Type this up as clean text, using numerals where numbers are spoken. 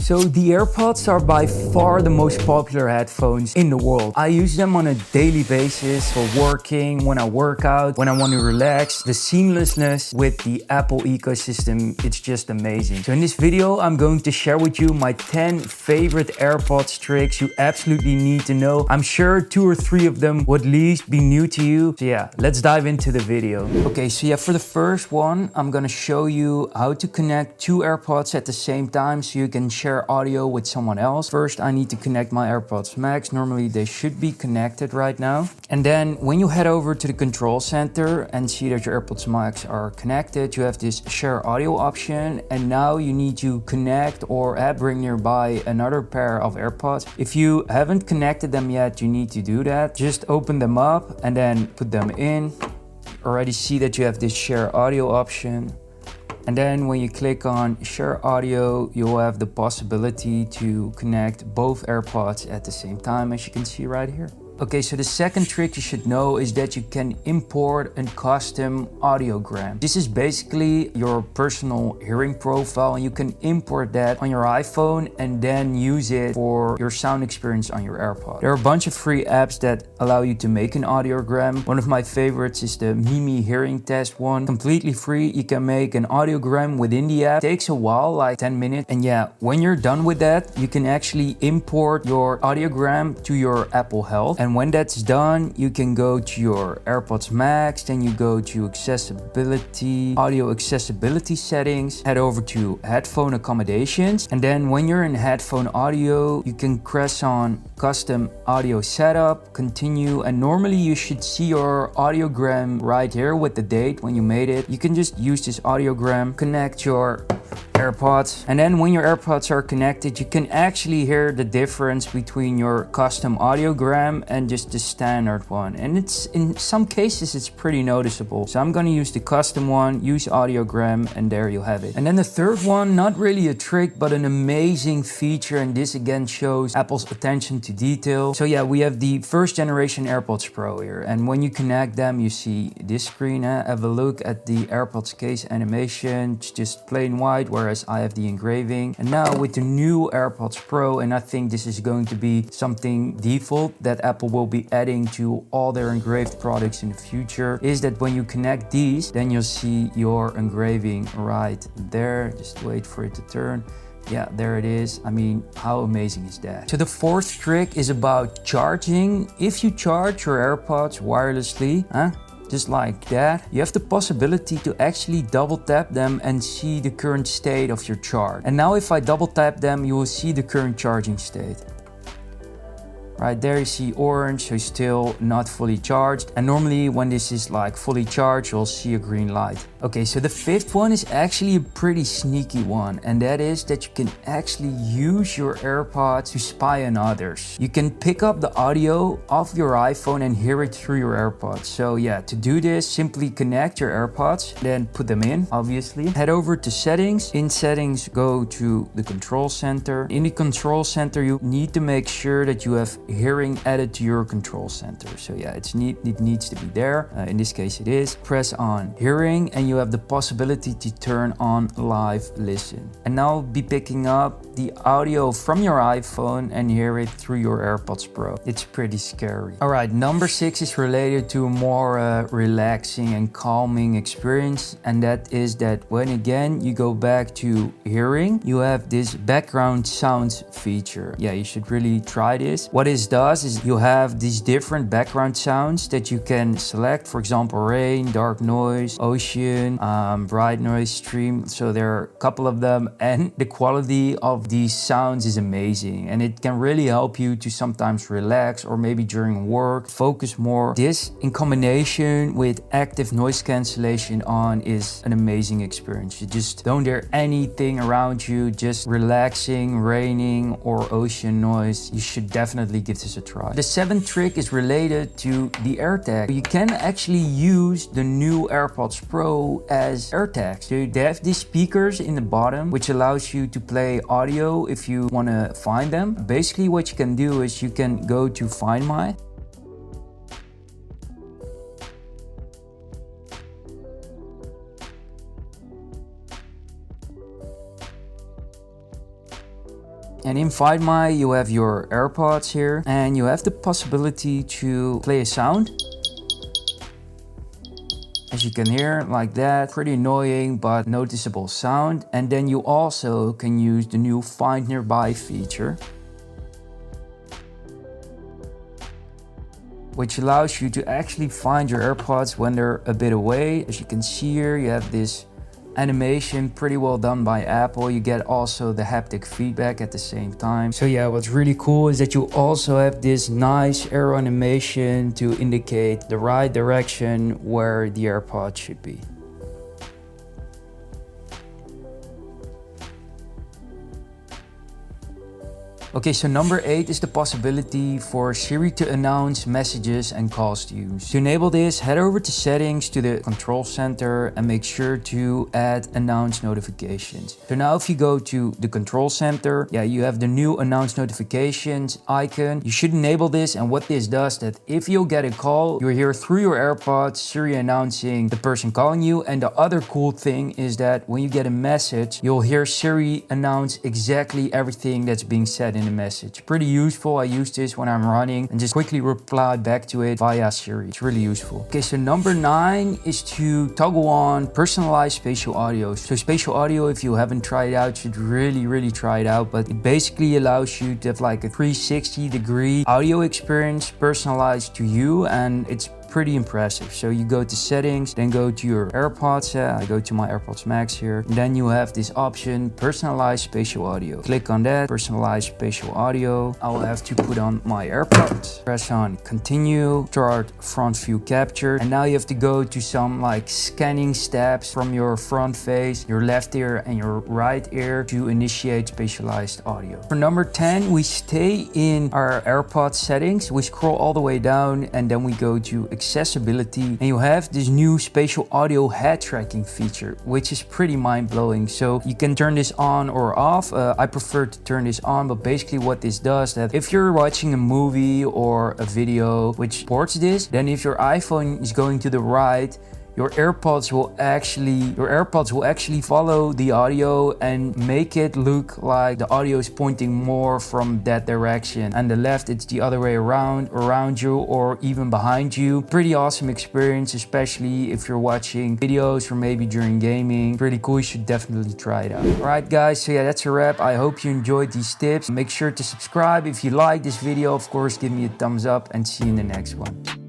So the AirPods are by far the most popular headphones in the world. I use them on a daily basis for working, when I work out, when I want to relax. The seamlessness with the Apple ecosystem, it's just amazing. So in this video, I'm going to share with you my 10 favorite AirPods tricks you absolutely need to know. I'm sure 2 or 3 of them would at least be new to you. So yeah, let's dive into the video. Okay, so yeah, for the first one, I'm gonna show you how to connect 2 AirPods at the same time so you can share audio with someone else. First, I need to connect my AirPods Max. Normally they should be connected right now. And then when you head over to the control center and see that your AirPods Max are connected, you have this share audio option. And now you need to connect or bring nearby another pair of AirPods. If you haven't connected them yet, you need to do that. Just open them up and then put them in. Already see that you have this share audio option. And then when you click on share audio, you'll have the possibility to connect both AirPods at the same time, as you can see right here. Okay, so the second trick you should know is that you can import a custom audiogram. This is basically your personal hearing profile, and you can import that on your iPhone and then use it for your sound experience on your AirPod. There are a bunch of free apps that allow you to make an audiogram. One of my favorites is the Mimi Hearing Test one. Completely free. You can make an audiogram within the app. It takes a while, like 10 minutes. And yeah, when you're done with that, you can actually import your audiogram to your Apple Health. And when that's done, you can go to your AirPods Max, then you go to accessibility, audio accessibility settings, head over to headphone accommodations. And then when you're in headphone audio, you can press on custom audio setup, continue, and normally you should see your audiogram right here with the date when you made it. You can just use this audiogram, connect your AirPods, and then when your AirPods are connected, you can actually hear the difference between your custom audiogram and just the standard one. And it's in some cases it's pretty noticeable. So I'm gonna use the custom one, use audiogram, and there you have it. And then the third one, not really a trick, but an amazing feature, and this again shows Apple's attention to detail. So yeah, we have the first generation AirPods Pro here, and when you connect them, you see this screen. Have a look at the AirPods case animation. It's just plain white, whereas I have the engraving. And now with the new AirPods Pro, and I think this is going to be something default that Apple will be adding to all their engraved products in the future, is that when you connect these, then you'll see your engraving right there. Just wait for it to turn. Yeah, there it is. I mean, how amazing is that? So the fourth trick is about charging. If you charge your AirPods wirelessly, just like that, you have the possibility to actually double tap them and see the current state of your charge. And now if I double tap them, you will see the current charging state. Right there you see orange, so still not fully charged. And normally when this is like fully charged, you'll see a green light. Okay, so the fifth one is actually a pretty sneaky one. And that is that you can actually use your AirPods to spy on others. You can pick up the audio of your iPhone and hear it through your AirPods. So yeah, to do this, simply connect your AirPods, then put them in, obviously. Head over to settings. In settings, go to the control center. In the control center, you need to make sure that you have hearing added to your control center. So yeah, it needs to be there. In this case it is. Press on hearing and you have the possibility to turn on live listen. And now be picking up the audio from your iPhone and hear it through your AirPods Pro. It's pretty scary. All right, number 6 is related to a more relaxing and calming experience. And that is that when again you go back to hearing, you have this background sounds feature. Yeah, you should really try this. What this does is you have these different background sounds that you can select. For example, rain, dark noise, ocean, bright noise, stream. So there are a couple of them, and the quality of these sounds is amazing, and it can really help you to sometimes relax or maybe during work focus more. This in combination with active noise cancellation on is an amazing experience. You just don't hear anything around you, just relaxing, raining or ocean noise. You should definitely give this a try. The 7th trick is related to the AirTag. You can actually use the new AirPods Pro as AirTags. So they have these speakers in the bottom, which allows you to play audio if you want to find them. Basically what you can do is you can go to Find My. And in Find My, you have your AirPods here, and you have the possibility to play a sound. As you can hear, like that, pretty annoying but noticeable sound. And then you also can use the new Find Nearby feature, which allows you to actually find your AirPods when they're a bit away. As you can see here, you have this animation pretty well done by Apple. You get also the haptic feedback at the same time. So yeah, what's really cool is that you also have this nice arrow animation to indicate the right direction where the AirPods should be. Okay, so number 8 is the possibility for Siri to announce messages and calls to you. To enable this, head over to settings to the control center and make sure to add announce notifications. So now if you go to the control center, yeah, you have the new announce notifications icon. You should enable this, and what this does, that if you'll get a call, you'll hear through your AirPods Siri announcing the person calling you. And the other cool thing is that when you get a message, you'll hear Siri announce exactly everything that's being said in the message. Pretty useful. I use this when I'm running and just quickly reply back to it via Siri. It's really useful. Okay, so number 9 is to toggle on personalized spatial audio. So spatial audio, if you haven't tried it out, you should really try it out. But it basically allows you to have like a 360-degree audio experience personalized to you, and it's pretty impressive. So you go to settings, then go to your AirPods. I go to my AirPods Max here. And then you have this option, personalized spatial audio. Click on that, personalized spatial audio. I will have to put on my AirPods. Press on continue, start front view capture. And now you have to go to some like scanning steps from your front face, your left ear and your right ear to initiate spatialized audio. For number 10, we stay in our AirPods settings. We scroll all the way down and then we go to accessibility, and you have this new Spatial Audio Head Tracking feature, which is pretty mind-blowing. So you can turn this on or off. I prefer to turn this on, but basically what this does, that if you're watching a movie or a video which supports this, then if your iPhone is going to the right, your AirPods will actually follow the audio and make it look like the audio is pointing more from that direction. And the left, it's the other way around you or even behind you. Pretty awesome experience, especially if you're watching videos or maybe during gaming. Pretty cool, you should definitely try it out. Alright guys, so yeah, that's a wrap. I hope you enjoyed these tips. Make sure to subscribe if you like this video. Of course, give me a thumbs up and see you in the next one.